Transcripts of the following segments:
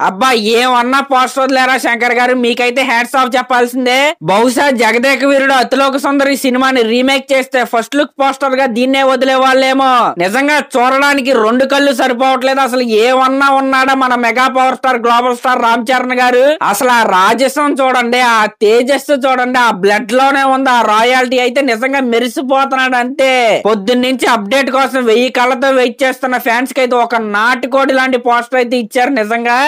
అబ్బా ఏమన్నా పోస్టర్ వదిలేరా శంకర్ గారు, మీకైతే హ్యాట్స్ ఆఫ్ చెప్పాల్సిందే. బహుశా జగదేక వీరుడు అతిలోక సుందరి సినిమాని రీమేక్ చేస్తే ఫస్ట్ లుక్ పోస్టర్ గా దీన్నే వదిలే వాళ్ళేమో. నిజంగా చూడడానికి రెండు కళ్ళు సరిపోవట్లేదు. అసలు ఏమన్నా ఉన్నాడా మన mega power star global star Ram Charan గారు. అసలు ఆ రాజస్వం చూడండి, ఆ తేజస్సు చూడండి, ఆ బ్లడ్ లోనే ఉంది. ఆ రాయాలిటీ అయితే నిజంగా మెరిసిపోతున్నాడు అంతే. పొద్దున్నుంచి అప్డేట్ కోసం 1000 కళ్ళతో వెయిట్ చేస్తున్న ఫ్యాన్స్ కి అయితే ఒక నాటుకోడి లాంటి పోస్టర్ అయితే ఇచ్చారు. నిజంగా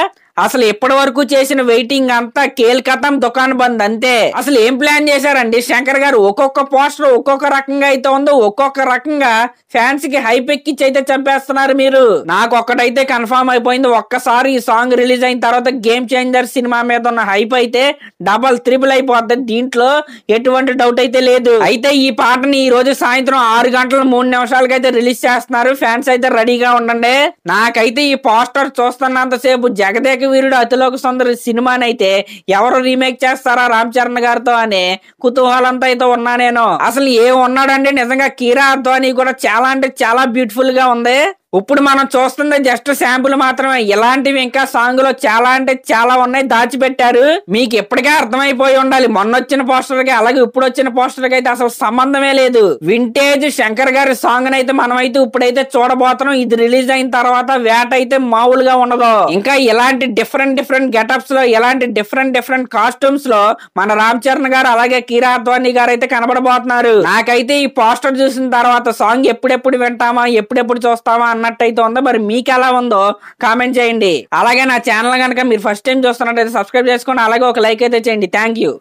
అసలు ఇప్పటి వరకు చేసిన వెయిటింగ్ అంతా కేల్కతం దుకాన్ బంద్ అంతే. అసలు ఏం ప్లాన్ చేశారండి శంకర్ గారు? ఒక్కొక్క పోస్టర్ ఒక్కొక్క రకంగా అయితే ఉందో, ఒక్కొక్క రకంగా ఫ్యాన్స్ కి హైప్ ఎక్కిచ్చి అయితే చంపేస్తున్నారు మీరు. నాకు ఒక్కటైతే కన్ఫర్మ్ అయిపోయింది, ఒక్కసారి ఈ సాంగ్ రిలీజ్ అయిన తర్వాత గేమ్ చేంజర్ సినిమా మీద ఉన్న హైప్ అయితే డబల్ త్రిబుల్ అయిపోద్ది. దీంట్లో ఎటువంటి డౌట్ అయితే లేదు. అయితే ఈ పాటని ఈ రోజు సాయంత్రం 6 గంటల 3 నిమిషాలకి అయితే రిలీజ్ చేస్తున్నారు. ఫ్యాన్స్ అయితే రెడీగా ఉండండి. నాకైతే ఈ పోస్టర్ చూస్తున్నంతసేపు జగదేక వీరుడు అతిలోక సుందరి సినిమానైతే ఎవరు రీమేక్ చేస్తారా రామ్ చరణ్ గారితో అనే కుతూహలంతో అయితే ఉన్నా నేను. అసలు ఏం ఉన్నాడంటే నిజంగా కిరా అద్వానీ కూడా చాలా అంటే చాలా బ్యూటిఫుల్ గా ఉంది. ఇప్పుడు మనం చూస్తుంది జస్ట్ శాంపుల్ మాత్రమే. ఇలాంటివి ఇంకా సాంగ్ లో చాలా అంటే చాలా ఉన్నాయి, దాచిపెట్టారు. మీకు ఎప్పటికే అర్థమైపోయి ఉండాలి మొన్న వచ్చిన పోస్టర్ కి అలాగే ఇప్పుడు వచ్చిన పోస్టర్ కి అయితే అసలు సంబంధమే లేదు. వింటేజ్ శంకర్ గారి సాంగ్ అయితే మనమైతే ఇప్పుడైతే చూడబోతున్నాం. ఇది రిలీజ్ అయిన తర్వాత వేట అయితే మామూలుగా ఉండదు. ఇంకా ఇలాంటి డిఫరెంట్ గెటప్స్ లో, ఇలాంటి డిఫరెంట్ కాస్ట్యూమ్స్ లో మన రామ్ చరణ్ గారు అలాగే కిరా అద్వానీ గారు అయితే కనబడబోతున్నారు. నాకైతే ఈ పోస్టర్ చూసిన తర్వాత సాంగ్ ఎప్పుడెప్పుడు వింటామా, ఎప్పుడెప్పుడు చూస్తామా అన్నట్టయితే ఉందో. మరి మీకు ఎలా ఉందో కామెంట్ చేయండి. అలాగే నా ఛానల్ కనుక మీరు ఫస్ట్ టైం చూస్తున్నట్టయితే సబ్స్క్రైబ్ చేసుకోండి, అలాగే ఒక లైక్ అయితే చేయండి. Thank you.